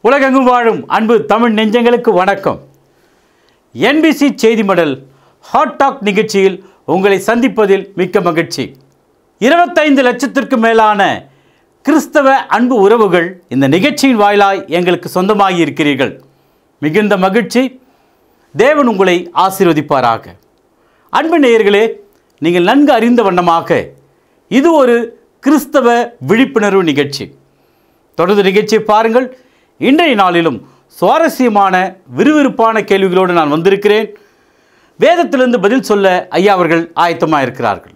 உலகெங்கும் வாழும் அன்பு தமிழ் நெஞ்சங்களுக்கு வணக்கம். NBC செய்தி மடல் ஹாட் டாக் நிகழ்ச்சியில் உங்களை சந்திப்பதில் மிக்க மகிழ்ச்சி. 25 லட்சத்திற்கு மேலான கிறிஸ்தவ அன்பு உறவுகள் இந்த நிகழ்ச்சியின் வாயிலாய் எங்களுக்கு சொந்தமாகி இருக்கிறீர்கள். மிகுந்த மகிழ்ச்சி. தேவன் உங்களை ஆசீர்வதிப்பாராக. அன்பு நேயர்களே, நீங்கள் நன்கு அறிந்த வண்ணமாக இது ஒரு கிறிஸ்தவ விழிப்புணர்வு நிகழ்ச்சி. தொடர்ந்து நிகழ்ச்சியை பாருங்கள். இன்றைய நாளிலும் சுவாரஸ்யமான விறுவிறுப்பான கேள்விகளோடு நான் வந்திருக்கிறேன். வேதத்திலிருந்து பதில் சொல்ல ஐயா அவர்கள் ஆயத்தமாக இருக்கிறார்கள்.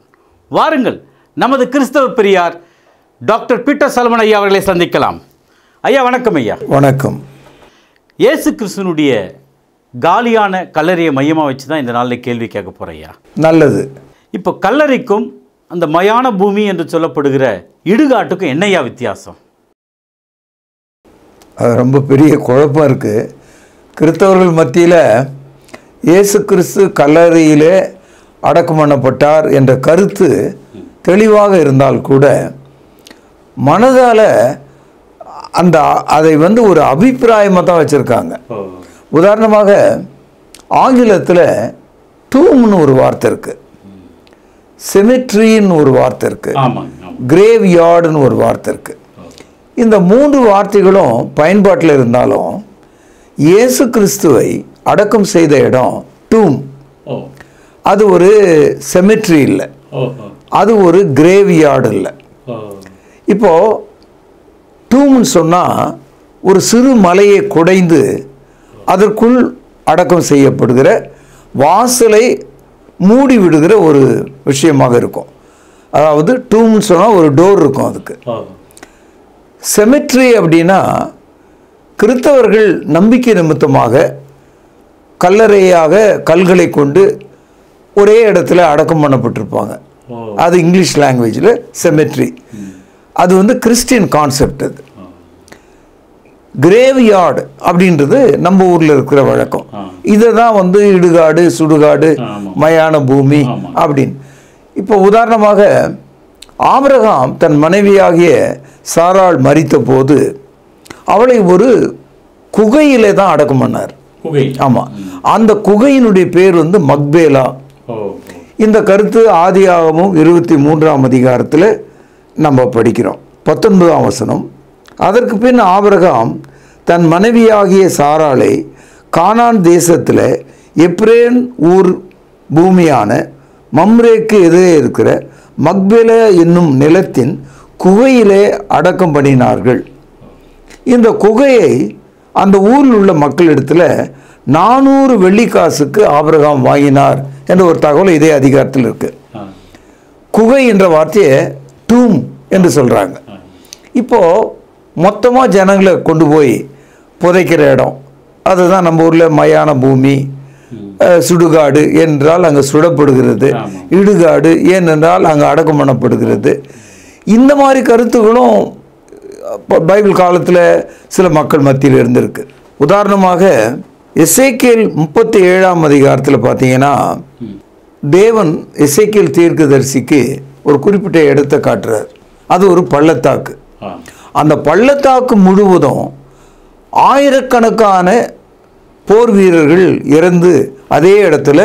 வாருங்கள், நமது கிறிஸ்தவ பெரியார் டாக்டர் பீட்டர் சாலமன் ஐயா அவர்களை சந்திக்கலாம். ஐயா வணக்கம். ஐயா வணக்கம். இயேசு கிறிஸ்துவனுடைய காலியான கல்லறையை மையமாக வச்சு தான் இந்த நாளில் கேள்வி கேட்க போகிறேன். ஐயா நல்லது. இப்போ கல்லறைக்கும் அந்த மயான பூமி என்று சொல்லப்படுகிற இடுகாட்டுக்கும் என்னையா வித்தியாசம்? அது ரொம்ப பெரிய குழப்பம் இருக்குது. கிறிஸ்தவர்கள் மத்தியில் இயேசு கிறிஸ்து கல்லறையிலே அடக்கம் பண்ணப்பட்டார் என்ற கருத்து தெளிவாக இருந்தால் கூட மனதால் அதை ஒரு அபிப்பிராயமாக தான் வச்சுருக்காங்க. உதாரணமாக ஆங்கிலத்தில் டூம்னு ஒரு வார்த்தை இருக்குது, செமிட்ரின்னு ஒரு வார்த்தை இருக்குது, கிரேவ் யார்டுன்னு ஒரு வார்த்தை இருக்குது. இந்த 3 வார்த்தைகளும் பயன்பாட்டில் இருந்தாலும் இயேசு கிறிஸ்துவை அடக்கம் செய்த இடம் டூம். அது ஒரு செமிட்ரி இல்லை, அது ஒரு கிரேவ் யார்டு இல்லை. இப்போது டூம்னு சொன்னால் ஒரு சிறு மலையை குடைந்து அதற்குள் அடக்கம் செய்யப்படுகிற, வாசலை மூடி விடுகிற ஒரு விஷயமாக இருக்கும். அதாவது டூம்னு சொன்னால் ஒரு டோர் இருக்கும் அதுக்கு. செமிட்ரி அப்படின்னா கிறிஸ்தவர்கள் நம்பிக்கை நிமித்தமாக கல்லறையாக கல்களை கொண்டு ஒரே இடத்துல அடக்கம் பண்ணப்பட்டிருப்பாங்க. அது இங்கிலீஷ் லாங்குவேஜில் செமிட்ரி. அது கிறிஸ்டியன் கான்செப்ட். அது கிரேவ் யார்டு அப்படின்றது நம்ம ஊரில் இருக்கிற வழக்கம். இதை தான் இடுகாடு, சுடுகாடு, மயான பூமி அப்படின்னு. இப்போ உதாரணமாக ஆபிரகாம் தன் மனைவியாகிய சாராள் மரித்த போது அவளை ஒரு குகையிலே தான் அடக்கம் பண்ணார். ஆமாம், அந்த குகையினுடைய பேர் மக்பேலா. இந்த கருத்து ஆதியாகமம் 23ஆம் அதிகாரத்தில் நம்ம படிக்கிறோம், 19ஆம் வசனம். அதற்கு பின் ஆபிரகாம் தன் மனைவியாகிய சாராளை கானான் தேசத்தில் எப்ரேன் ஊர் பூமியான மம்ரேக்கு எதிரே இருக்கிற மக்பேலா என்னும் நிலத்தின் குகையிலே அடக்கம் பண்ணினார்கள். இந்த குகையை அந்த ஊரில் உள்ள மக்களிடத்தில் 400 வெள்ளிக்காசுக்கு ஆபிரகாம் வாங்கினார் என்ற ஒரு தகவல் இதே அதிகாரத்தில் இருக்கு. குகை என்ற வார்த்தையை டூம் என்று சொல்கிறாங்க. இப்போது மொத்தமாக ஜனங்களை கொண்டு போய் புதைக்கிற இடம், அதுதான் நம்ம ஊரில் மயான பூமி. சுடுகாடு என்றால் அங்கே சுடப்படுகிறது, இடுகாடு ஏனென்றால் அங்கே அடக்கம் பண்ணப்படுகிறது. இந்த மாதிரி கருத்துகளும் பைபிள் காலத்தில் சில மக்கள் மத்தியில் இருந்திருக்கு. உதாரணமாக எசேக்கியேல் 37ஆம் அதிகாரத்தில் பார்த்தீங்கன்னா தேவன் எசேக்கியேல் தீர்க்கதரிசிக்கு ஒரு குறிப்பிட்ட இடத்தை காட்டுறார். அது ஒரு பள்ளத்தாக்கு. அந்த பள்ளத்தாக்கு முழுவதும் ஆயிரக்கணக்கான போர் வீரர்கள் இறந்து அதே இடத்துல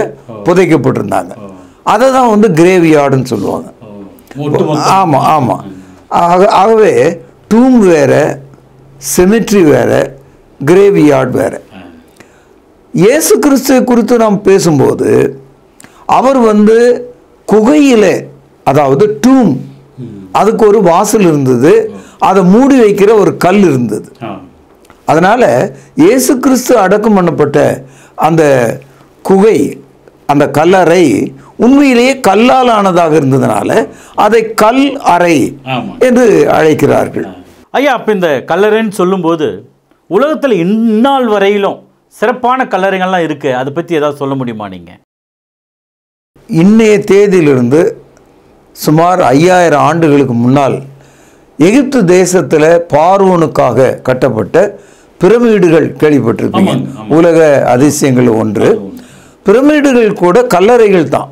புதைக்கப்பட்டிருந்தாங்க. அதை தான் கிரேவ் யார்டுன்னு சொல்லுவாங்க. ஆமாம் ஆமாம். ஆகவே டூம் வேற, செமிட்ரி வேற, கிரேவ் யார்டு வேற. இயேசு கிறிஸ்துவை குறித்து நாம் பேசும்போது அவர் குகையில், அதாவது டூம், அதுக்கு ஒரு வாசல் இருந்தது, அதை மூடி வைக்கிற ஒரு கல் இருந்தது. அதனால் இயேசு கிறிஸ்து அடக்கம் பண்ணப்பட்ட அந்த குகை, அந்த கல்லறை உண்மையிலேயே கல்லால் ஆனதாக இருந்ததுனால அதை கல் அறை என்று அழைக்கிறார்கள். ஐயா, அப்போ இந்த கல்லறைன்னு சொல்லும்போது உலகத்தில் இந்நாள் வரையிலும் சிறப்பான கல்லறைகள்லாம் இருக்குது. அதை பற்றி ஏதாவது சொல்ல முடியுமா நீங்கள்? இன்னைய தேதியிலிருந்து சுமார் 5000 ஆண்டுகளுக்கு முன்னால் எகிப்து தேசத்தில் பார்வோனுக்காக கட்டப்பட்ட பிரமிடுகள் கேள்விப்பட்டிருப்பீங்க. உலக அதிசயங்கள் ஒன்று. பிரமிடுகள் கூட கல்லறைகள் தான்.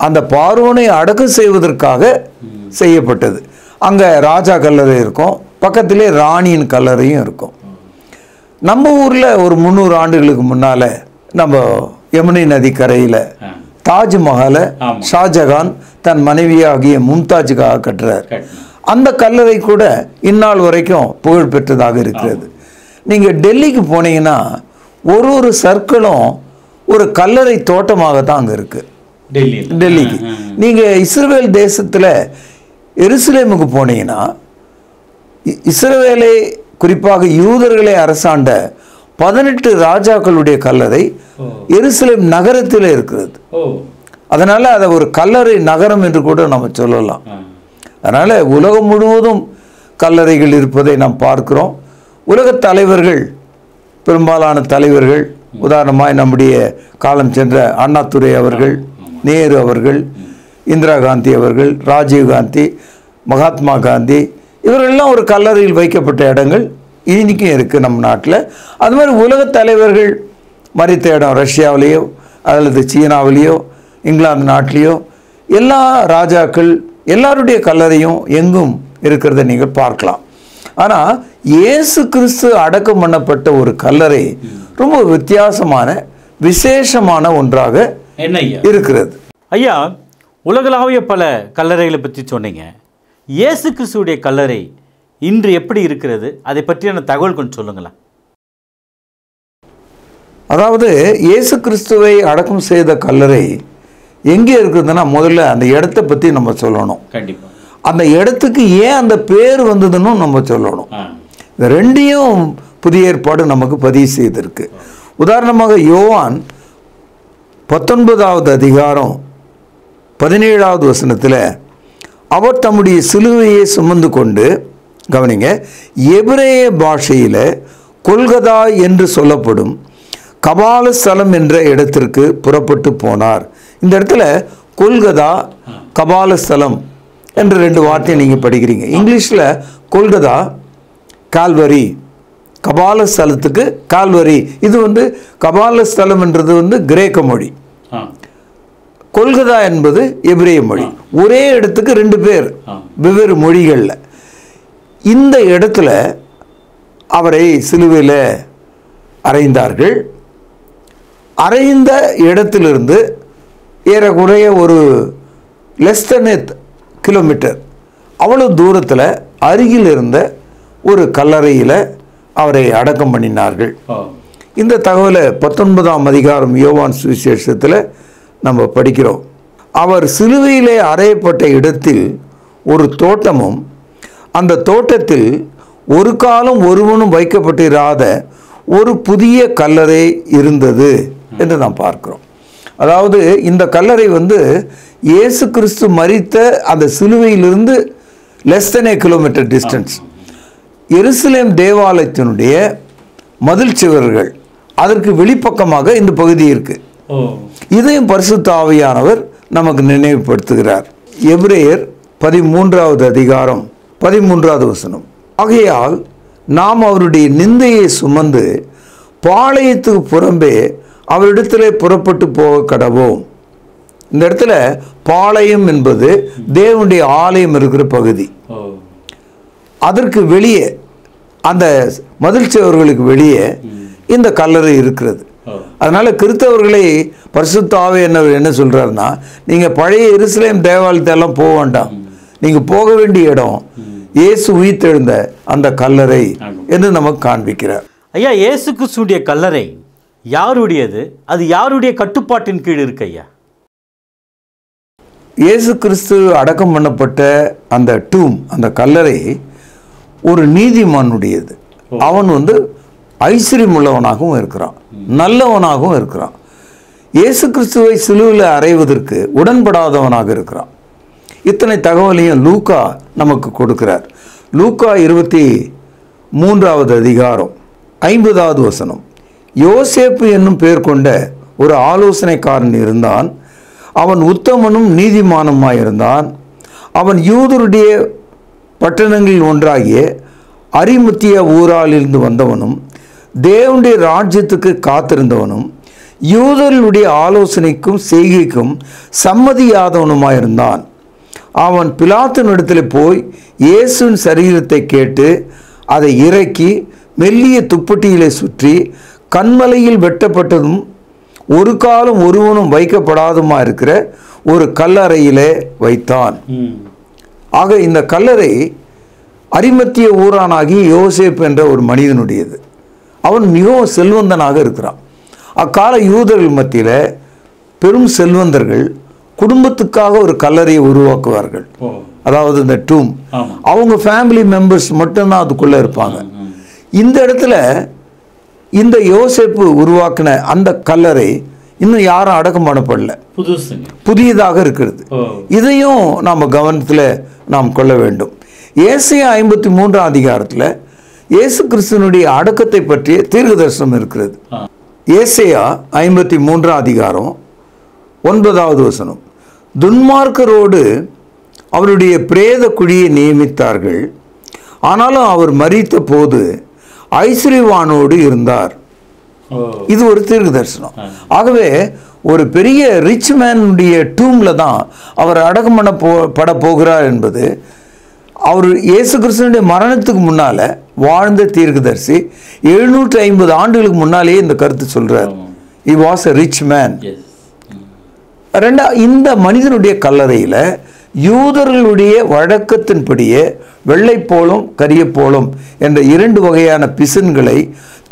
அந்த பார்வோனை அடக்கம் செய்வதற்காக செய்யப்பட்டது. அங்கே ராஜா கல்லறை இருக்கும், பக்கத்திலே ராணியின் கல்லறையும் இருக்கும். நம்ம ஊரில் ஒரு 300 ஆண்டுகளுக்கு முன்னால் நம்ம யமுனை நதி கரையில் தாஜ்மஹாலை ஷாஜகான் தன் மனைவியாகிய மும்தாஜுக்காக கட்டுறார். அந்த கல்லறை கூட இந்நாள் வரைக்கும் புகழ் பெற்றதாக இருக்கிறது. நீங்கள் டெல்லிக்கு போனீங்கன்னா ஒரு சர்க்கிளும் ஒரு கல்லறை தோட்டமாக தான் அங்கே இருக்குது. டெல்லிக்கு நீங்கள் இஸ்ரவேல் தேசத்தில் எருசலேமுக்கு போனீங்கன்னா இஸ்ரவேலை குறிப்பாக யூதர்களை அரசாண்ட 18 ராஜாக்களுடைய கல்லறை எருசலேம் நகரத்தில் இருக்கிறது. அதனால் அதை ஒரு கல்லறை நகரம் என்று கூட நம்ம சொல்லலாம். அதனால் உலகம் முழுவதும் கல்லறைகள் இருப்பதை நாம் பார்க்கிறோம். உலகத் தலைவர்கள், பெரும்பாலான தலைவர்கள், உதாரணமாய் நம்முடைய காலம் சென்ற அண்ணாதுரை அவர்கள், நேரு அவர்கள், இந்திரா காந்தி அவர்கள், ராஜீவ் காந்தி, மகாத்மா காந்தி, இவர்களெல்லாம் ஒரு கல்லறையில் வைக்கப்பட்ட இடங்கள் இன்றைக்கும் இருக்குது நம்ம நாட்டில். அது மாதிரி உலகத் தலைவர்கள் மறித்த இடம் ரஷ்யாவிலேயோ அல்லது சீனாவிலேயோ இங்கிலாந்து நாட்டிலேயோ எல்லா ராஜாக்கள் எல்லாருடைய கல்லறையும் எங்கும் இருக்கிறத நீங்கள் பார்க்கலாம். ஆனால் இயேசு கிறிஸ்து அடக்கம் பண்ணப்பட்ட ஒரு கல்லறை ரொம்ப வித்தியாசமான விசேஷமான ஒன்றாக இருக்கிறது. ஐயா, உலகளாவிய பல கல்லறைகளை பற்றி சொன்னீங்க. இயேசு கிறிஸ்துடைய கல்லறை இன்று எப்படி இருக்கிறது, அதை பற்றியான தகவல் கொஞ்சம் சொல்லுங்களேன். அதாவது இயேசு கிறிஸ்துவை அடக்கம் செய்த கல்லறை எங்கே இருக்குதுன்னா முதல்ல அந்த இடத்தை பற்றி நம்ம சொல்லணும். கண்டிப்பாக அந்த இடத்துக்கு ஏன் அந்த பேர் வந்ததுன்னு நம்ம சொல்லணும். இந்த ரெண்டையும் புதிய ஏற்பாடு நமக்கு பதிவு செய்திருக்கு. உதாரணமாக யோவான் 19வது அதிகாரம் 17வது வசனத்தில் அவர் தம்முடைய சிலுவையை சுமந்து கொண்டு, கவனிங்க, எபிரேய பாஷையில் கொல்கதா என்று சொல்லப்படும் கபால ஸ்தலம் என்ற இடத்திற்கு புறப்பட்டு போனார். இந்த இடத்துல கொல்கதா, கபால ஸ்தலம் என்ற 2 வார்த்தையை நீங்கள் படிக்கிறீங்க. இங்கிலீஷில் கொல்கதா கால்வரி, கபால ஸ்தலத்துக்கு கால்வரி. இது கபால ஸ்தலம் என்றது கிரேக்க மொழி, கொல்கதா என்பது எபிரேய மொழி. ஒரே இடத்துக்கு 2 பேர் வெவ்வேறு மொழிகளில். இந்த இடத்துல அவரை சிலுவையில் அறைந்தார்கள். அறைந்த இடத்திலிருந்து ஏறக்குறைய ஒரு லெஸ் தென் கிலோமீட்டர் அவ்வளவு தூரத்தில் அருகில் இருந்த ஒரு கல்லறையில் அவரை அடக்கம் பண்ணினார்கள். இந்த தகவலை 19ஆம் அதிகாரம் யோவான் சுவிசேஷத்தில் நம்ம படிக்கிறோம். அவர் சிலுவையிலே அறையப்பட்ட இடத்தில் ஒரு தோட்டமும் அந்த தோட்டத்தில் ஒரு காலம் ஒருவனும் வைக்கப்பட்டிராத ஒரு புதிய கல்லறை இருந்தது என்று நாம் பார்க்கிறோம். அதாவது இந்த கல்லறை இயேசு கிறிஸ்து மரித்த அந்த சிலுவையிலிருந்து லெஸ் தென் கிலோமீட்டர் டிஸ்டன்ஸ். எருசலேம் தேவாலயத்தினுடைய மதில் சுவர்கள் அதற்கு வெளிப்பக்கமாக இந்த பகுதி இருக்கு. இதையும் பரிசுத்த ஆவியானவர் நமக்கு நினைவுபடுத்துகிறார். எபிரேயர் 13வது அதிகாரம் 13வது வசனம், ஆகையால் நாம் அவருடைய நிந்தையை சுமந்து பாளையத்துக்கு புறம்பே அவரிடத்திலே புறப்பட்டு போக கடவோம். இந்த இடத்துல பாளையம் என்பது தேவனுடைய ஆலயம் இருக்கிற பகுதி. அதற்கு வெளியே, அந்த மதில் சுவர்களுக்கு வெளியே இந்த கல்லறை இருக்கிறது. அதனால கிறிஸ்தவர்களை பரிசுத்த ஆவியானவர் என்ன சொல்றாருன்னா, நீங்க பழைய எருசலேம் தேவாலயத்தெல்லாம் போக வேண்டாம், நீங்க போக வேண்டிய இடம் இயேசு உயிர்த்தெழுந்த அந்த கல்லறை என்று நமக்கு காண்பிக்கிறார். ஐயா, இயேசு கிறிஸ்துடைய கல்லறை யாருடையது? அது யாருடைய கட்டுப்பாட்டின் கீழ் இருக்கு ஐயா? இயேசு கிறிஸ்து அடக்கம் பண்ணப்பட்ட அந்த டூம், அந்த கல்லறை ஒரு நீதிமானுடையது. அவன் ஐஸ்வர்யம் உள்ளவனாகவும் இருக்கிறான், நல்லவனாகவும் இருக்கிறான். இயேசு கிறிஸ்துவை சிலுவையில் அறைவதற்கு உடன்படாதவனாக இருக்கிறான். இத்தனை தகவலையும் லூக்கா நமக்கு கொடுக்கிறார். லூக்கா 23வது அதிகாரம் 50வது வசனம், யோசேப்பு என்னும் பெயர் கொண்ட ஒரு ஆலோசனைக்காரன் இருந்தான். அவன் உத்தமனும் நீதிமானுமாயிருந்தான். அவன் யூதருடைய பட்டணங்களில் ஒன்றாகிய அரிமத்திய ஊராலிருந்து வந்தவனும் தேவனுடைய ராஜ்யத்துக்கு காத்திருந்தவனும் யூதர்களுடைய ஆலோசனைக்கும் செய்கைக்கும் சம்மதியாதவனுமாயிருந்தான். அவன் பிலாத்தினிடத்தில் போய் இயேசுவின் சரீரத்தை கேட்டு அதை இறக்கி மெல்லிய துப்பட்டியிலே சுற்றி கண்மலையில் வெட்டப்பட்டதும் ஒரு காலம் ஒருவனும் வைக்கப்படாதுமா இருக்கிற ஒரு கல்லறையிலே வைத்தான். ஆக இந்த கல்லறை அரிமத்திய ஊரானாகி யோசேப்பு என்ற ஒரு மனிதனுடையது. அவன் மிகவும் செல்வந்தனாக இருக்கிறான். அக்கால யூதர்கள் மத்தியில் பெரும் செல்வந்தர்கள் குடும்பத்துக்காக ஒரு கல்லறையை உருவாக்குவார்கள். அதாவது இந்த டூம் அவங்க ஃபேமிலி மெம்பர்ஸ் மட்டும்தான் அதுக்குள்ளே இருப்பாங்க. இந்த இடத்துல இந்த யோசேப்பு உருவாக்கின அந்த கல்லறை இன்னும் யாரும் அடக்கம் பண்ணப்படல, புதியதாக இருக்கிறது. இதையும் நாம் கவனத்தில் நாம் கொள்ள வேண்டும். ஏசாயா 53 அதிகாரத்தில் இயேசு கிறிஸ்துவனுடைய அடக்கத்தை பற்றிய தீர்க்கதரிசனம் இருக்கிறது. ஏசாயா 53 அதிகாரம் 9வது வசனம். துன்மார்க்கரோடு அவருடைய பிரேத குழியை நியமித்தார்கள், ஆனாலும் அவர் மரித்த போது ஐஸ்வர்யவானோடு இருந்தார். இது ஒரு தீர்க்க தரிசனம். ஆகவே ஒரு பெரிய ரிச் மேனுடைய டூம்ல தான் அவர் அடக்கம் பட போகிறார் என்பது அவர் இயேசு கிறிஸ்துவனுடைய மரணத்துக்கு முன்னால வாழ்ந்த தீர்க்கதரிசி 750 ஆண்டுகளுக்கு முன்னாலேயே இந்த கருத்து சொல்றார். he was a rich man. இந்த மனிதனுடைய கல்லறையில யூதர்களுடைய வழக்கத்தின்படியே வெள்ளைப்போலும் கரியப்போலும் என்ற 2 வகையான பிசின்களை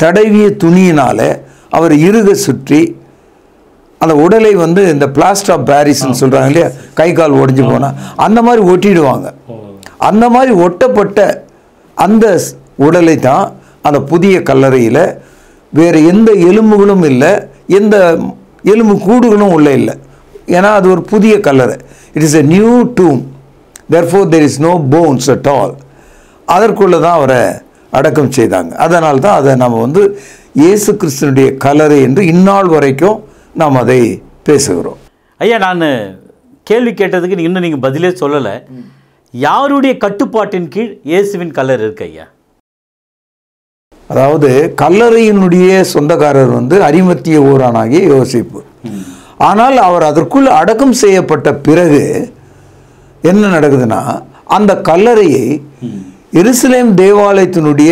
தடவிய துணியினால அவர் இறுக சுற்றி அந்த உடலை இந்த பிளாஸ்டர் ஆஃப் பாரிஸ்ன்னு சொல்றாங்க இல்லையா, கை கால் உடைஞ்சு போனா அந்த மாதிரி ஒட்டிடுவாங்க. அந்த மாதிரி ஒட்டப்பட்ட அந்த உடலை தான் அந்த புதிய கல்லறையில் வேறு எந்த எலும்புகளும் இல்லை, எந்த எலும்பு கூடுகளும் உள்ள இல்லை. ஏன்னா அது ஒரு புதிய கல்லறை. It is a new tomb, therefore there is no bones at all. அதற்குள்ளே தான் அவரை அடக்கம் செய்தாங்க. அதனால தான் அதை நம்ம இயேசு கிறிஸ்துனுடைய கல்லறை என்று இந்நாள் வரைக்கும் நாம் அதை பேசுகிறோம். ஐயா, நான் கேள்வி கேட்டதுக்கு இன்னும் நீங்கள் பதிலே சொல்லலை. யாருடைய கட்டுப்பாட்டின் கீழ் இயேசுவின் கல்லறை இருக்கு ஐயா? அதாவது கல்லறையினுடைய சொந்தக்காரர் அரிமத்திய ஊரானாகிய யோசேப்பு. ஆனால் அவர் அதற்குள் அடக்கம் செய்யப்பட்ட பிறகு என்ன நடக்குதுன்னா, அந்த கல்லறையை எருசலேம் தேவாலயத்தினுடைய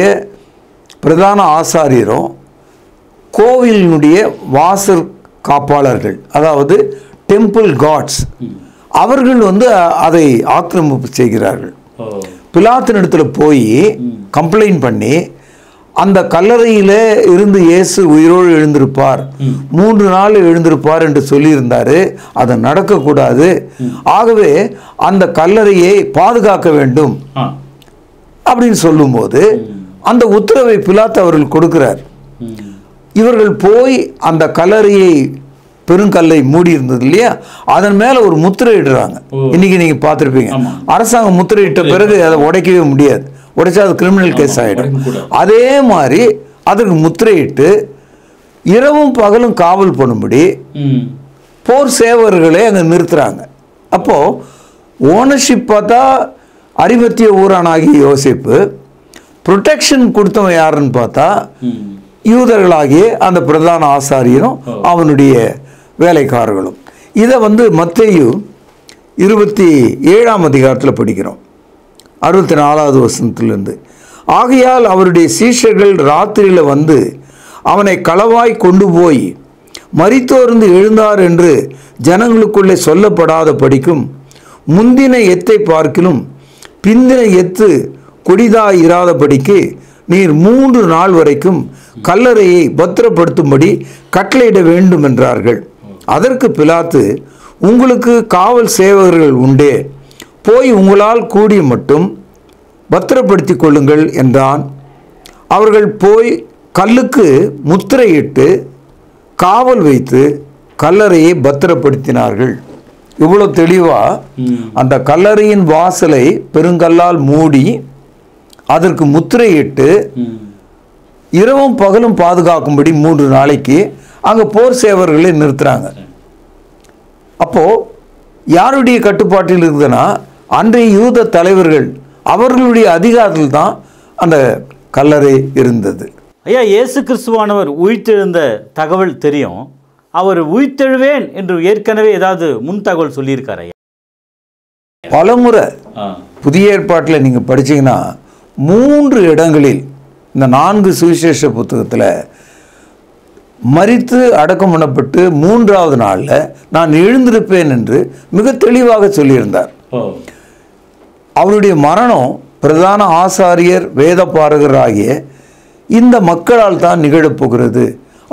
பிரதான ஆசாரியரும் கோவிலினுடைய வாசல் காப்பாளர்கள், அதாவது டெம்பிள் காட்ஸ், அவர்கள் அதை ஆக்கிரமிப்பு செய்கிறார்கள். பிலாத்தினிடத்தில் போய் கம்ப்ளைண்ட் பண்ணி அந்த கல்லறையில இருந்து இயேசு உயிரோடு எழுந்திருப்பார், 3 நாள் எழுந்திருப்பார் என்று சொல்லியிருந்தாரு. அது நடக்கக்கூடாது. ஆகவே அந்த கல்லறையை பாதுகாக்க வேண்டும் அப்படின்னு சொல்லும்போது அந்த உத்தரவை பிலாத்து அவர்கள் கொடுக்கிறார். இவர்கள் போய் அந்த கல்லறையை பெருங்கல்லை மூடி இருந்தது இல்லையா, அதன் மேல ஒரு முத்திரை இடுறாங்க. இன்னைக்கு நீங்க பார்த்துருப்பீங்க, அரசாங்கம் முத்திரையிட்ட பிறகு அதை உடைக்கவே முடியாது, உடைச்சா அது கிரிமினல் கேஸ் ஆகிடும். அதே மாதிரி அதற்கு முத்திரையிட்டு இரவும் பகலும் காவல் பண்ணும்படி போர் சேவர்களை அங்கே நிறுத்துறாங்க. அப்போ ஓனர்ஷிப் பார்த்தா அரிமத்திய ஊரானாகிய யோசேப்பு, ப்ரொடெக்ஷன் கொடுத்தவன் யாருன்னு பார்த்தா யூதர்களாகிய அந்த பிரதான ஆசாரியரும் அவனுடைய வேலைக்காரர்களும். இதை மத்தேயு 27ஆம் அதிகாரத்தில் படிக்கிறோம், 64வது வசனத்திலிருந்து. ஆகையால் அவருடைய சீஷர்கள் ராத்திரியில் அவனை களவாய் கொண்டு போய் மரித்தோர்ந்து எழுந்தார் என்று ஜனங்களுக்குள்ளே சொல்லப்படாத படிக்கும் முந்தின எத்தை பார்க்கிலும் பிந்தின எத்து கொடிதாய் இராதபடிக்கு நீர் 3 நாள் வரைக்கும் கல்லறையை பத்திரப்படுத்தும்படி கட்டளையிட வேண்டும் என்றார்கள். அதற்கு பிலாத்து, உங்களுக்கு காவல் சேவகர்கள் உண்டே, போய் உங்களால் கூடி மட்டும் பத்திரப்படுத்தி கொள்ளுங்கள் என்றான். அவர்கள் போய் கல்லுக்கு முத்திரையிட்டு காவல் வைத்து கல்லறையை பத்திரப்படுத்தினார்கள். இவ்வளோ தெளிவா அந்த கல்லறையின் வாசலை பெருங்கல்லால் மூடி அதற்கு முத்திரையிட்டு இரவும் பகலும் பாதுகாக்கும்படி 3 நாளைக்கு அங்க போர் சேவர்களை நிறுத்துறாங்க. அப்போ யாருடைய கட்டுப்பாட்டில் இருக்குதுன்னா, அன்றைய யூத தலைவர்கள் அவர்களுடைய அதிகாரத்தில் தான் அந்த கல்லறை இருந்தது. ஐயா, இயேசு கிறிஸ்துவானவர் உயிர்த்தெழுந்த தகவல் தெரியும். அவர் உயிர்த்தெழுவேன் என்று ஏற்கனவே ஏதாவது முன் தகவல் சொல்லியிருக்காரு ஐயா? பலமுறை புதிய ஏற்பாட்டில் நீங்க படிச்சீங்கன்னா 3 இடங்களில் இந்த 4 சுவிசேஷ புத்தகத்தில் மரித்து அடக்கம் பண்ணப்பட்டு 3வது நாளில் நான் எழுந்திருப்பேன் என்று மிக தெளிவாக சொல்லியிருந்தார். அவருடைய மரணம் பிரதான ஆசாரியர் வேதபாரகர் ஆகிய இந்த மக்களால் தான் நிகழப்போகிறது.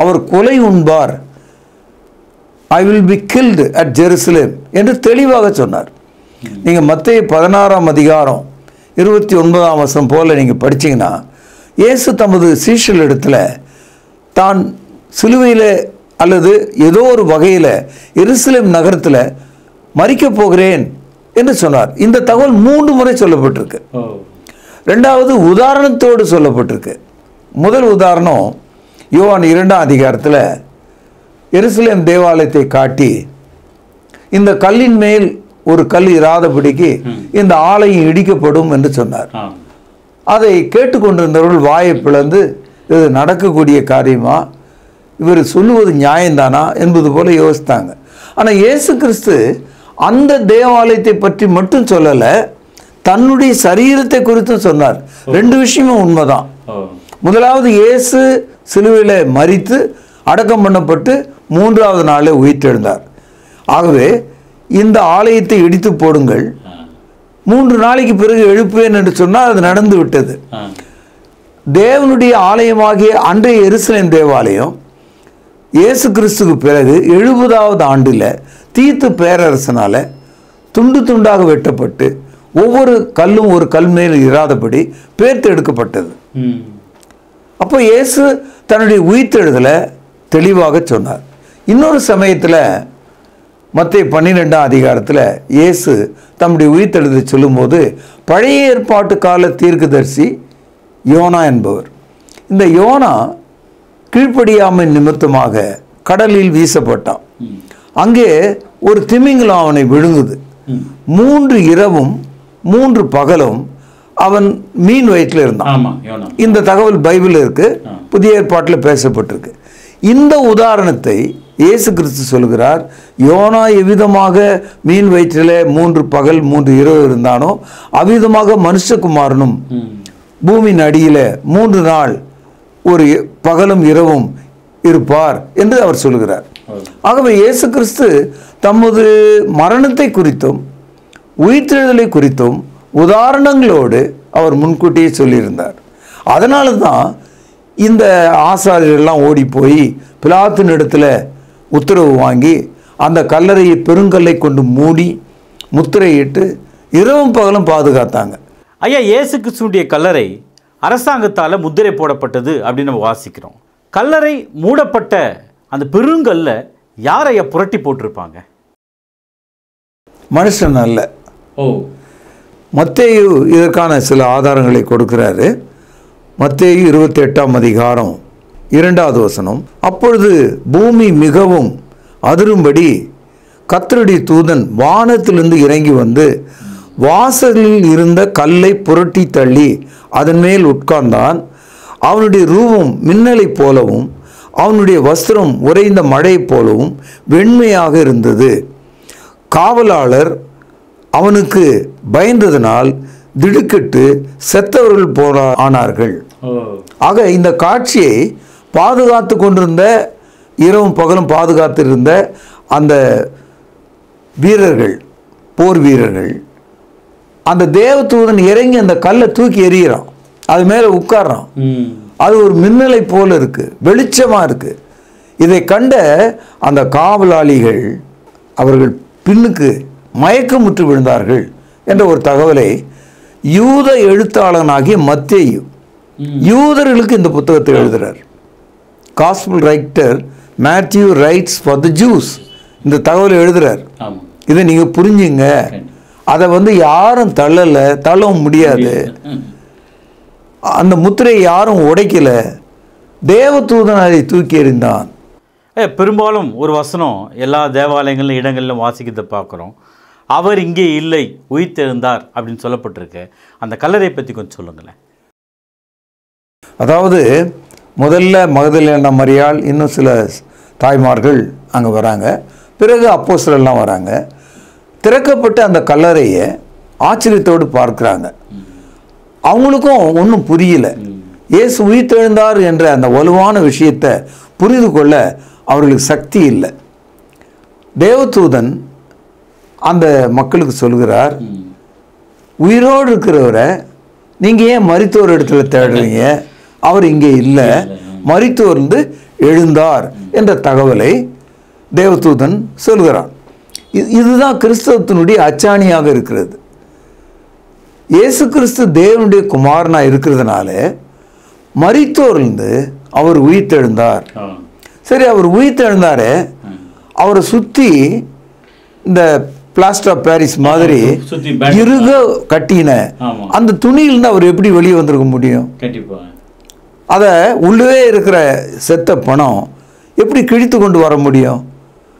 அவர் கொலை உண்பார், I will be killed at Jerusalem என்று தெளிவாக சொன்னார். நீங்கள் மத்தேயு 16ஆம் அதிகாரம் 29ஆம் வசனம் போல் நீங்கள் படித்தீங்கன்னா, இயேசு தமது சீஷர்கள் இடத்துல தான் சிலுவையில் அல்லது ஏதோ ஒரு வகையில் எருசலேம் நகரத்தில் மரிக்கப் போகிறேன் என்று சொன்னார். இந்த தகவல் 3 முறை சொல்லப்பட்டிருக்கு. 2வது உதாரணத்தோடு சொல்லப்பட்டிருக்கு. முதல் உதாரணம் யோவான் 2ஆம் அதிகாரத்தில் எருசலேம் தேவாலயத்தை காட்டி இந்த கல்லின் மேல் ஒரு கல் இராதபடிக்கு இந்த ஆலயம் இடிக்கப்படும் என்று சொன்னார். அதை கேட்டுக்கொண்டிருந்தவர்கள் வாயை பிளந்து, இது நடக்கக்கூடிய காரியமா, இவர் சொல்லுவது நியாயம்தானா என்பது போல யோசித்தாங்க. ஆனால் இயேசு கிறிஸ்து அந்த தேவாலயத்தை பற்றி மட்டும் சொல்லலை, தன்னுடைய சரீரத்தை குறித்தும் சொன்னார். 2 விஷயமும் உண்மைதான். முதலாவது, இயேசு சிலுவையில் மரித்து அடக்கம் பண்ணப்பட்டு 3வது நாளில் உயிர்த்தெழுந்தார். ஆகவே இந்த ஆலயத்தை இடித்து போடுங்கள், 3 நாளைக்கு பிறகு எழுப்புவேன் என்று சொன்னால் அது நடந்து விட்டது. தேவனுடைய ஆலயமாகிய அன்றைய எருசலேம் தேவாலயம் இயேசு கிறிஸ்துக்கு பிறகு 70வது ஆண்டில் தீத்து பேரரசனால் துண்டு துண்டாக வெட்டப்பட்டு ஒவ்வொரு கல்லும் ஒரு கல் மேல் இராதபடி பேர்த்து எடுக்கப்பட்டது. அப்போ இயேசு தன்னுடைய உயிர்த்தெழுதலை தெளிவாக சொன்னார். இன்னொரு சமயத்தில் மத்தேயு 12ஆம் அதிகாரத்தில் இயேசு தம்முடைய உயிர்த்தெழுதலை சொல்லும்போது, பழைய ஏற்பாட்டு கால தீர்க்கதரிசி யோனா என்பவர், இந்த யோனா கீழ்ப்படியாமை நிமித்தமாக கடலில் வீசப்பட்டான். அங்கே ஒரு திமிங்கலம் அவனை விழுங்குது. 3 இரவும் 3 பகலும் அவன் மீன் வயிற்றில் இருந்தான். இந்த தகவல் பைபிளில் இருக்கு, புதிய ஏற்பாட்டில் பேசப்பட்டிருக்கு. இந்த உதாரணத்தை இயேசு கிறிஸ்து சொல்கிறார். யோனா எவ்விதமாக மீன் வயிற்றில் 3 பகல் 3 இரவு இருந்தானோ அவ்விதமாக மனுஷகுமாரனும் பூமியின் அடியில் 3 நாள் ஒரு பகலும் இரவும் இருப்பார் என்று அவர் சொல்கிறார். ஆகவே இயேசு கிறிஸ்து தமது மரணத்தை குறித்தும் உயிர்த்தெழுதலை குறித்தும் உதாரணங்களோடு அவர் முன்கூட்டியே சொல்லியிருந்தார். அதனால தான் இந்த ஆசாரியர்கள்லாம் ஓடி போய் பிலாத்தின் இடத்துல உத்தரவு வாங்கி அந்த கல்லறையை பெருங்கல்லை கொண்டு மூடி முத்திரையிட்டு இரவும் பகலும் பாதுகாத்தாங்க. ஐயா, இயேசு கிறிஸ்துடைய கல்லறை அரசாங்கத்தால் முத்திரை போடப்பட்டது அப்படின்னு நம்ம வாசிக்கிறோம். கல்லறை மூடப்பட்ட அந்த பெருங்கல்ல யார் ஐயா புரட்டி போட்டிருப்பாங்க? மனுஷன் அல்ல. மத்தேயு இதற்கான சில ஆதாரங்களை கொடுக்கிறாரு. மத்தேயு 28ஆம் அதிகாரம் 2வது வசனம், அப்பொழுது பூமி மிகவும் அதிரும்படி கர்த்தருடைய தூதன் வானத்திலிருந்து இறங்கி வந்து வாசலில் இருந்த கல்லை புரட்டி தள்ளி அதன் மேல் உட்கார்ந்தான். அவனுடைய ரூபம் மின்னலை போலவும் அவனுடைய வஸ்திரம் உறைந்த மழை போலவும் வெண்மையாக இருந்தது. காவலாளர் அவனுக்கு பயந்ததனால் திடுக்கிட்டு செத்தவர்கள் போல ஆனார்கள். ஆக இந்த காட்சியை பாதுகாத்து கொண்டிருந்த, இரவும் பகலும் பாதுகாத்திருந்த அந்த வீரர்கள், போர் வீரர்கள், அந்த தேவதூதன் இறங்கி அந்த கல்லை தூக்கி எறிகிறான், அது மேலே உட்கார்றான். அது ஒரு மின்னலை போல இருக்கு, வெளிச்சமா இருக்கு. இதை கண்ட அந்த காவலாளிகள் அவர்கள் பின்னுக்கு மயக்கமுற்று விழுந்தார்கள் என்ற ஒரு தகவலை யூத எழுத்தாளனாகிய மத்தேயு யூதர்களுக்கு இந்த புத்தகத்தை எழுதுகிறார். Gospel writer Matthew writes for the Jews இந்த தகவலை எழுதுகிறார். இதை நீங்கள் புரிஞ்சுங்க. அதை யாரும் தள்ளலை, தள்ளவும் முடியாது. அந்த முத்திரையை யாரும் உடைக்கல, தேவதூதன் அதை தூக்கி எறிந்தான். பெரும்பாலும் ஒரு வசனம் எல்லா தேவாலயங்களிலும் இடங்களிலும் வாசிக்கிறத பார்க்குறோம். அவர் இங்கே இல்லை, உயிர்த்தெழுந்தார் அப்படின்னு சொல்லப்பட்டிருக்கு. அந்த கல்லறை பற்றி கொஞ்சம் சொல்லுங்களேன். அதாவது முதல்ல மகதலேனா மரியாள், இன்னும் சில தாய்மார்கள் அங்கே வராங்க. பிறகு அப்போஸ்தலர்லாம் வராங்க. திறக்கப்பட்ட அந்த கல்லறையை ஆச்சரியத்தோடு பார்க்குறாங்க. அவங்களுக்கும் ஒன்றும் புரியல. இயேசு உயிர்த்தெழுந்தார் என்ற அந்த வலுவான விஷயத்தை புரிந்து கொள்ள அவர்களுக்கு சக்தி இல்லை. தேவதூதன் அந்த மக்களுக்கு சொல்கிறார், உயிரோடு இருக்கிறவரை நீங்கள் ஏன் மரித்தோர் இடத்துல தேடுறீங்க? அவர் இங்கே இல்லை, மரித்தோர்ந்து எழுந்தார் என்ற தகவலை தேவதூதன் சொல்கிறார். இதுதான் கிறிஸ்தவத்தினுடைய அச்சாணியாக இருக்கிறது. இயேசு கிறிஸ்து தேவனுடைய குமாரனாக இருக்கிறதுனால மரித்தோர்ந்து அவர் உயிர்த்தெழுந்தார். சரி, அவர் உயிர்த்தெழுந்தாரு, அவரை சுற்றி இந்த பிளாஸ்டர் ஆஃப் பாரிஸ் மாதிரி இறுக கட்டின அந்த துணியிலிருந்து அவர் எப்படி வெளியே வந்திருக்க முடியும்? அதை உள்ளே இருக்கிற செத்த பணம் எப்படி கிழித்து கொண்டு வர முடியும்?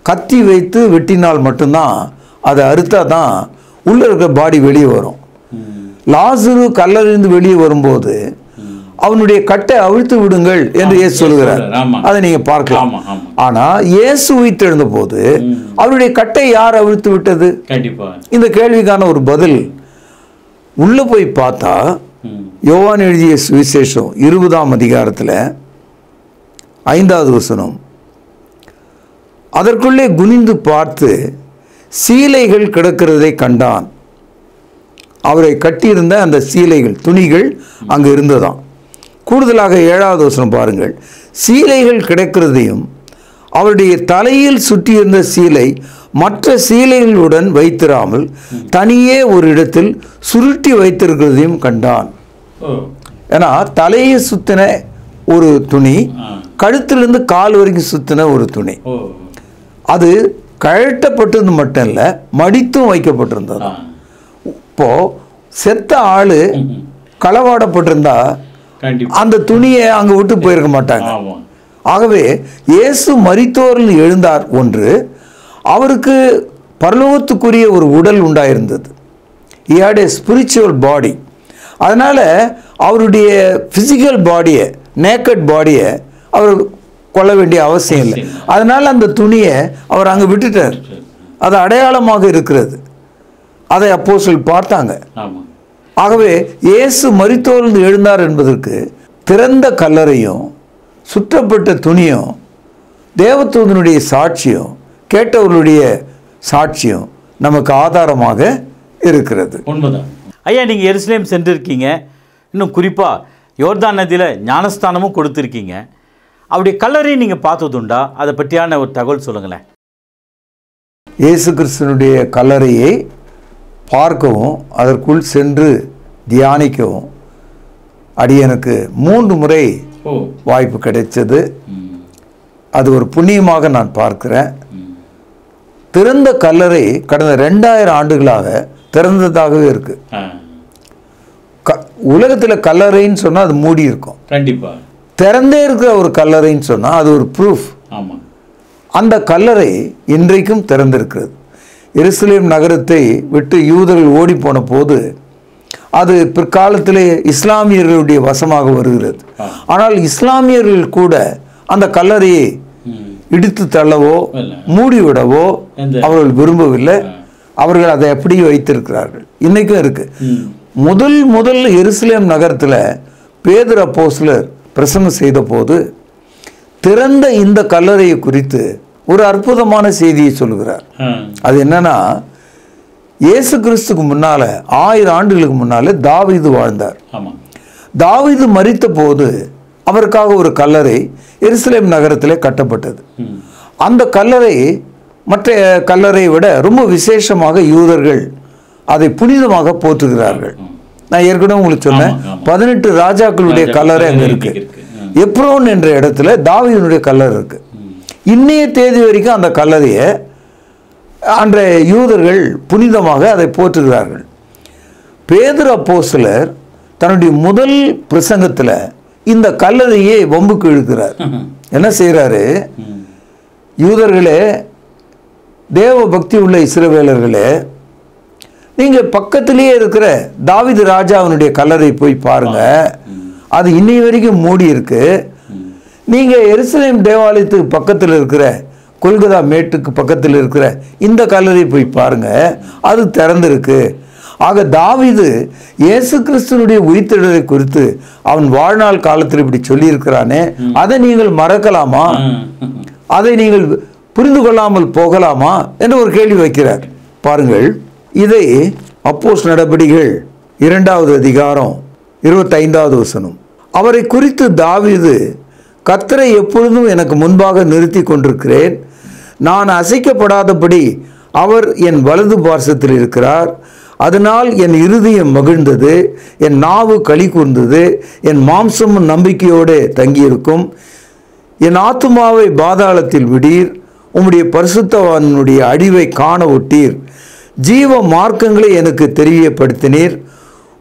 கத்தி வைத்து வெட்டினால் மட்டும்தான், அதை அறுத்தா தான் உள்ளே இருக்கிற பாடி வெளியே வரும். லாசரு கல்லறிந்து வெளியே வரும்போது அவனுடைய கட்டை அவிழ்த்து விடுங்கள் என்று இயேசு சொல்கிறார். அதை நீங்க பார்க்கலாம். ஆனா இயேசு உயிர்த்தெழுந்த போது அவருடைய கட்டை யார் அவிழ்த்து விட்டது? இந்த கேள்விக்கான ஒரு பதில் உள்ள போய் பார்த்தா யோவான் எழுதிய சுவிசேஷம் 20ஆம் அதிகாரத்தில் 5வது வசனம், அதற்குள்ளே குனிந்து பார்த்து சீலைகள் கிடக்கிறதை கண்டான். அவரை கட்டியிருந்த அந்த சீலைகள் துணிகள் அங்கு இருந்ததாம். கூடுதலாக 7வது வசனம் பாருங்கள், சீலைகள் கிடக்கிறதையும் அவருடைய தலையில் சுற்றியிருந்த சீலை மற்ற சீலைகளுடன் வைத்திராமல் தனியே ஒரு இடத்தில் சுருட்டி வைத்திருக்கிறதையும் கண்டான். ஏன்னா தலையை சுத்தின ஒரு துணி, கழுத்திலிருந்து கால் வரைக்கும் சுத்தின ஒரு துணி, அது கழட்டப்பட்டது மட்டும் இல்லை, மடித்தும் வைக்கப்பட்டிருந்தது. இப்போ செத்த ஆளு களவாடப்பட்டிருந்தா அந்த துணியை அங்க விட்டு போயிருக்க மாட்டாங்க. ஆகவே இயேசு மரித்தோரில் எழுந்தார் ஒன்று, அவருக்கு பரலோகத்துக்குரிய ஒரு உடல் உண்டாயிருந்தது. he had a spiritual body. அதனால அவருடைய பிசிக்கல் பாடியை, நேக்கட் பாடியை அவர் கொள்ள வேண்டிய அவசியம் இல்லை. அதனால அந்த துணியை அவர் அங்கே விட்டுட்டார். அது அடையாளமாக இருக்கிறது. அதை அப்போஸ்தலர்கள் பார்த்தாங்க. ஆகவே இயேசு மரித்தோரிலிருந்து எழுந்தார் என்பதற்கு திறந்த கல்லறையும் சுற்றப்பட்ட துணியும் தேவதூதனுடைய சாட்சியும் கேட்டவர்களுடைய சாட்சியம் நமக்கு ஆதாரமாக இருக்கிறது. உண்மைதான் ஐயா. நீங்கள் எருசலேம் சென்றிருக்கீங்க, இன்னும் குறிப்பாக யோர்தான் நதியில் ஞானஸ்தானமும் கொடுத்துருக்கீங்க. அவருடைய கல்லறையை நீங்கள் பார்த்ததுண்டா? அதை பற்றியான ஒரு தகவல் சொல்லுங்களேன். இயேசு கிறிஸ்துவனுடைய கல்லறையை பார்க்கவும் அதற்குள் சென்று தியானிக்கவும் அடியனுக்கு 3 முறை வாய்ப்பு கிடைச்சது. அது ஒரு புண்ணியமாக நான் பார்க்கிறேன். திறந்த கல்லறை கடந்த 2000 ஆண்டுகளாக திறந்ததாகவே இருக்கு. உலகத்தில் கல்லறைன்னு சொன்னால் அது மூடி இருக்கும். கண்டிப்பாக திறந்தே இருக்கிற ஒரு கல்லறைன்னு சொன்னால் அது ஒரு ப்ரூஃப். அந்த கல்லறை இன்றைக்கும் திறந்திருக்கிறது. எருசலேம் நகரத்தை விட்டு யூதர்கள் ஓடி போன போது அது பிற்காலத்திலே இஸ்லாமியர்களுடைய வசமாக வருகிறது. ஆனால் இஸ்லாமியர்கள் கூட அந்த கல்லறையை இடித்து தள்ளவோ மூடிவிடவோ அவர்கள் விரும்பவில்லை. அவர்கள் அதை எப்படி வைத்திருக்கிறார்கள், இன்னைக்கும் இருக்கு. முதல் எருசலேம் நகரத்தில் பேதுரு அப்போஸ்தலர் பிரசங்கம் செய்த போது திறந்த இந்த கல்லறையை குறித்து ஒரு அற்புதமான செய்தியை சொல்கிறார். அது என்னன்னா, இயேசு கிறிஸ்துக்கு முன்னால 1000 ஆண்டுகளுக்கு முன்னால தாவீது வாழ்ந்தார். தாவீது மரித்த போது அவருக்காக ஒரு கல்லறை எருசலேம் நகரத்திலே கட்டப்பட்டது. அந்த கல்லறை மற்ற கல்லறையை விட ரொம்ப விசேஷமாக யூதர்கள் அதை புனிதமாக போற்றுகிறார்கள். நான் ஏற்கனவே உங்களுக்கு சொன்னேன், 18 ராஜாக்களுடைய கல்லறை அங்கே இருக்கு. எப்ரோன் என்ற இடத்துல தாவீதுனுடைய கல்லறை இருக்கு. இன்னைய தேதி வரைக்கும் அந்த கல்லறையை அன்றைய யூதர்கள் புனிதமாக அதை போற்றுகிறார்கள். பேதுரு அப்போஸ்தலர் தன்னுடைய முதல் பிரசங்கத்தில் இந்த கல்லறையை வம்புக்கு இழுக்கிறார். என்ன செய்கிறாரு? யூதர்களே, தேவ பக்தி உள்ள இஸ்ரவேலர்களே, நீங்கள் பக்கத்திலேயே இருக்கிற தாவீது ராஜாவினுடைய கல்லறை போய் பாருங்க, அது இன்னை வரைக்கும் மூடி இருக்கு. நீங்கள் எருசலேம் தேவாலயத்துக்கு பக்கத்தில் இருக்கிற கொல்கதா மேட்டுக்கு பக்கத்தில் இருக்கிற இந்த கல்லறை போய் பாருங்க, அது திறந்திருக்கு. ஆக தாவீது இயேசு கிறிஸ்துனுடைய உயிர்த்தெழுதலை குறித்து அவன் வாழ்நாள் காலத்தில் இப்படி சொல்லியிருக்கிறானே, அதை நீங்கள் மறக்கலாமா? அதை நீங்கள் புரிந்து கொள்ளாமல் போகலாமா என்று ஒரு கேள்வி வைக்கிறார். பாருங்கள், இதை அப்போஸ்தலர் நடபடிகள் 2வது அதிகாரம் 25வது வசனம். அவரை குறித்து தாவீது, கர்த்தரை எப்பொழுதும் எனக்கு முன்பாக நிறுத்தி கொண்டிருக்கிறேன், நான் அசைக்கப்படாதபடி அவர் என் வலது பார்சத்தில் இருக்கிறார், அதனால் என் இருதயம் மகிழ்ந்தது, என் நாவு களி கூர்ந்தது, என் மாம்சமும் நம்பிக்கையோடு தங்கியிருக்கும், என் ஆத்துமாவை பாதாளத்தில் விடீர், உம்முடைய பரிசுத்தவானுடைய அடிவை காண ஒட்டீர், ஜீவ மார்க்கங்களை எனக்கு தெரியப்படுத்தினீர்,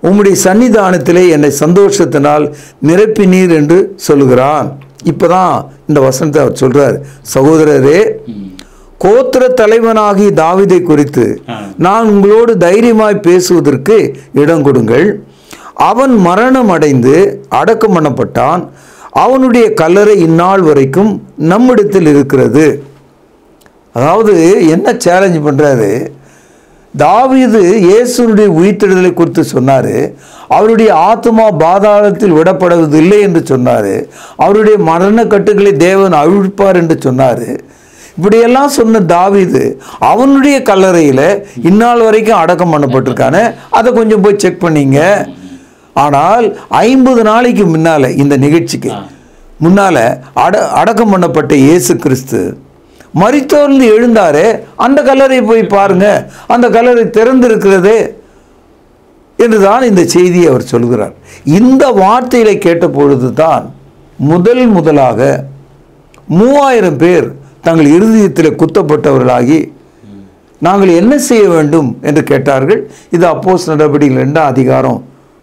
உம்முடைய சன்னிதானத்திலே என்னை சந்தோஷத்தினால் நிரப்பினீர் என்று சொல்லுகிறான். இப்போதான் இந்த வசனத்தை அவர் சொல்றார். சகோதரரே, கோத்திர தலைவனாகி தாவீதை குறித்து நான் உங்களோடு தைரியமாய் பேசுவதற்கு இடம் கொடுங்கள். அவன் மரணம் அடைந்து அடக்கம் பண்ணப்பட்டான், அவனுடைய கல்லறை இந்நாள் வரைக்கும் நம்மிடத்தில் இருக்கிறது. அதாவது என்ன சேலஞ்ச் பண்றாரு? தாவீது இயேசுனுடைய உயிர்த்தெழுதலை குறித்து சொன்னாரு, அவருடைய ஆத்மா பாதாளத்தில் விடப்படுவதில்லை என்று சொன்னாரு, அவருடைய மரண கட்டுகளை தேவன் அழிப்பார் என்று சொன்னாரு. இப்படியெல்லாம் சொன்ன தாவீது அவனுடைய கல்லறையில் இந்நாள் வரைக்கும் அடக்கம் பண்ணப்பட்டிருக்கானே, அதை கொஞ்சம் போய் செக் பண்ணிங்க. ஆனால் 50 நாளைக்கு முன்னால, இந்த நிகழ்ச்சிக்கு முன்னால அடக்கம் பண்ணப்பட்ட இயேசு கிறிஸ்து மரித்தோர்ந்து எழுந்தாரே, அந்த கல்லறை போய் பாருங்க, அந்த கல்லறை திறந்திருக்கிறது என்றுதான் இந்த செய்தியை அவர் சொல்கிறார். இந்த வார்த்தைகளை கேட்ட பொழுது தான் முதலாக 3000 பேர் தங்கள் இருதயத்தில் குத்தப்பட்டவர்களாகி நாங்கள் என்ன செய்ய வேண்டும் என்று கேட்டார்கள். இது அப்போஸ்தலர் நடபடிகள் 2ஆம் அதிகாரம்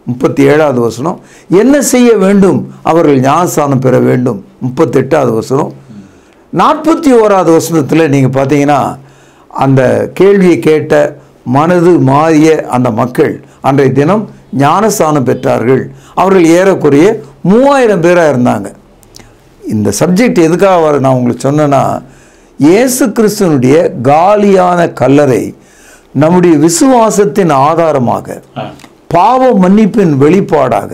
37வது வசனம். என்ன செய்ய வேண்டும்? அவர்கள் ஞானஸ்நானம் பெற வேண்டும். 38வது வசனம். 41வது வசனத்தில் நீங்கள் பார்த்தீங்கன்னா, அந்த கேள்வியை கேட்ட மனது மாறிய அந்த மக்கள் அன்றைய தினம் ஞானஸ்நானம் பெற்றார்கள். அவர்கள் ஏறக்குறைய 3000 பேராக இருந்தாங்க. இந்த சப்ஜெக்ட் எதுக்காக நான் உங்களுக்கு சொன்னேன்னா, இயேசு கிறிஸ்துவனுடைய காலியான கல்லறை நம்முடைய விசுவாசத்தின் ஆதாரமாக, பாவ மன்னிப்பின் வெளிப்பாடாக,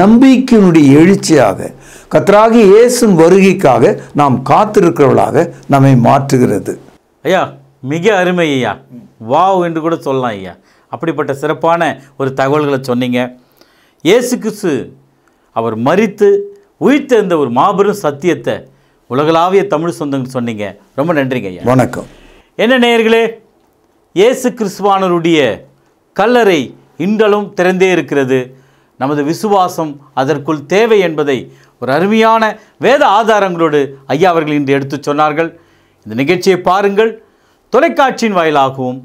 நம்பிக்கையினுடைய எழுச்சியாக, கர்த்தராகிய இயேசுவின் வருகைக்காக நாம் காத்திருக்கிறவர்களாக நம்மை மாற்றுகிறது. ஐயா, மிக அருமை ஐயா, வாவ் என்று கூட சொல்லலாம் ஐயா. அப்படிப்பட்ட சிறப்பான ஒரு தகவல்களை சொன்னீங்க. இயேசு கிறிஸ்து அவர் மரித்து உயிர்த்தெழுந்த ஒரு மாபெரும் சத்தியத்தை உலகளாவிய தமிழ் சொந்தங்கள் சொன்னீங்க. ரொம்ப நன்றிங்க ஐயா. வணக்கம். என்ன நேயர்களே, இயேசு கிறிஸ்துவானவருடைய கல்லறை இன்றலும் திறந்தே இருக்கிறது. நமது விசுவாசம் அதற்குள் தேவை என்பதை ஒரு அருமையான வேத ஆதாரங்களோடு ஐயா அவர்கள் இன்று எடுத்து சொன்னார்கள். இந்த நிகழ்ச்சியை பாருங்கள். தொலைக்காட்சியின் வாயிலாகவும்,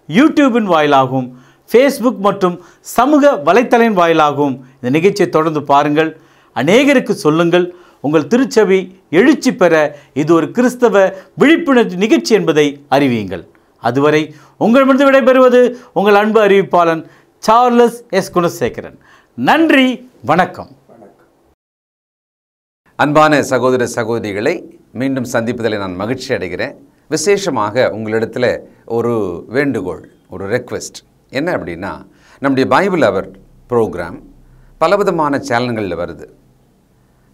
யூடியூபின் வாயிலாகவும், ஃபேஸ்புக் மற்றும் சமூக வலைத்தளையின் வாயிலாகவும் இந்த நிகழ்ச்சியை தொடர்ந்து பாருங்கள். அநேகருக்கு சொல்லுங்கள். உங்கள் திருச்சபை எழுச்சி பெற இது ஒரு கிறிஸ்தவ விழிப்புணர்வு நிகழ்ச்சி என்பதை அறிவியுங்கள். அதுவரை உங்களிடமிருந்து விடைபெறுவது உங்கள் அன்பு அறிவிப்பாளன் சார்லஸ் எஸ் குணசேகரன். நன்றி, வணக்கம். அன்பான சகோதர சகோதரிகளை மீண்டும் சந்திப்பதில் நான் மகிழ்ச்சி அடைகிறேன். விசேஷமாக உங்களிடத்தில் ஒரு வேண்டுகோள், ஒரு ரெக்வெஸ்ட். என்ன அப்படின்னா, நம்முடைய பைபிள் அவர் ப்ரோக்ராம் பலவிதமான சேனல்களில் வருது.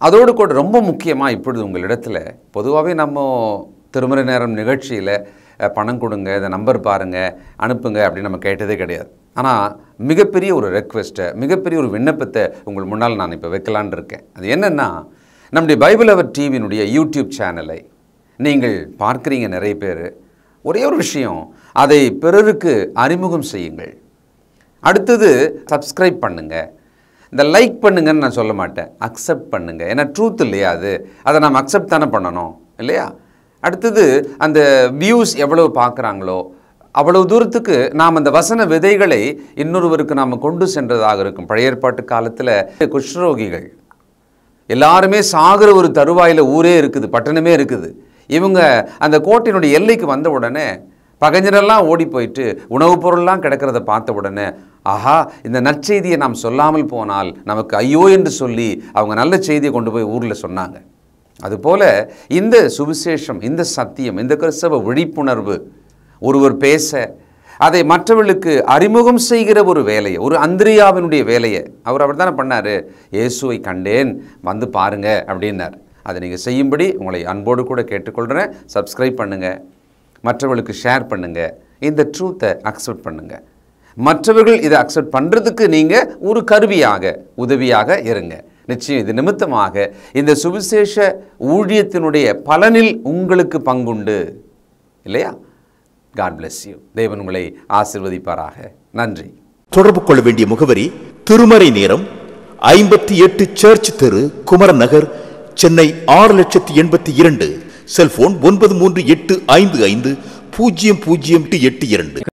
அதோடு கூட ரொம்ப முக்கியமாக இப்பொழுது உங்களிடத்தில் பொதுவாகவே நம்ம திருமறை நேரம் நிகழ்ச்சியில் பணம் கொடுங்க, இந்த நம்பர் பாருங்கள், அனுப்புங்க அப்படின்னு நம்ம கேட்டதே கிடையாது. ஆனால் மிகப்பெரிய ஒரு ரெக்வெஸ்ட்டை, மிகப்பெரிய ஒரு விண்ணப்பத்தை உங்கள் முன்னால் நான் இப்போ வைக்கலான் இருக்கேன். அது என்னென்னா, நம்முடைய பைபிள் அவர் டிவியினுடைய யூடியூப் சேனலை நீங்கள் பார்க்குறீங்க நிறைய பேர். ஒரே ஒரு விஷயம், அதை பிறருக்கு அறிமுகம் செய்யுங்கள். அடுத்தது சப்ஸ்கிரைப் பண்ணுங்கள். இந்த லைக் பண்ணுங்கன்னு நான் சொல்ல மாட்டேன், அக்செப்ட் பண்ணுங்கள். ஏன்னா ட்ரூத் இல்லையா அது, அதை நாம் அக்செப்ட் தானே பண்ணணும் இல்லையா? அடுத்தது அந்த வியூஸ் எவ்வளவு பார்க்குறாங்களோ அவ்வளவு தூரத்துக்கு நாம் அந்த வசன விதைகளை இன்னொருவருக்கு நாம் கொண்டு சென்றதாக இருக்கும். பழைய ஏற்பாட்டு காலத்தில் குஷ்ரோகிகள் எல்லாருமே சாகிற ஒரு தருவாயில் ஊரே இருக்குது, பட்டணமே இருக்குது. இவங்க அந்த கோட்டையினுடைய எல்லைக்கு வந்த உடனே பகைஞரெல்லாம் ஓடி போயிட்டு உணவுப் பொருள்லாம் கிடக்கிறத பார்த்த உடனே, ஆஹா, இந்த நற்செய்தியை நாம் சொல்லாமல் போனால் நமக்கு ஐயோ என்று சொல்லி அவங்க நல்ல செய்தியை கொண்டு போய் ஊரில் சொன்னாங்க. அதுபோல் இந்த சுவிசேஷம், இந்த சத்தியம், இந்த கிறிஸ்தவ விழிப்புணர்வு ஒருவர் பேச அதை மற்றவர்களுக்கு அறிமுகம் செய்கிற ஒரு வேலையை, ஒரு அந்திரியாவினுடைய வேலையை அவர் தானே பண்ணார். இயேசுவை கண்டேன், வந்து பாருங்க அப்படின்னார். அதை நீங்கள் செய்யும்படி உங்களை அன்போடு கூட கேட்டுக்கொள்கிறேன். சப்ஸ்கிரைப் பண்ணுங்கள், மற்றவர்களுக்கு ஷேர் பண்ணுங்கள், இந்த ட்ரூத்தை அக்செப்ட் பண்ணுங்கள். மற்றவர்கள் இதை அக்செப்ட் பண்ணுறதுக்கு நீங்கள் ஒரு கருவியாக, உதவியாக இருங்க. நிச்சயம் இது நிமித்தமாக இந்த சுவிசேஷ ஊழியத்தினுடைய பலனில் உங்களுக்கு பங்குண்டு இல்லையா? God bless you. தேவன் உங்களை ஆசீர்வதிப்பாராக. நன்றி. தொடர்பு கொள்ள வேண்டிய முகவரி: திருமறை நேரம், 58 சர்ச் தெரு, குமரன் நகர், சென்னை 6,82,000. செல்போன் 9385500882.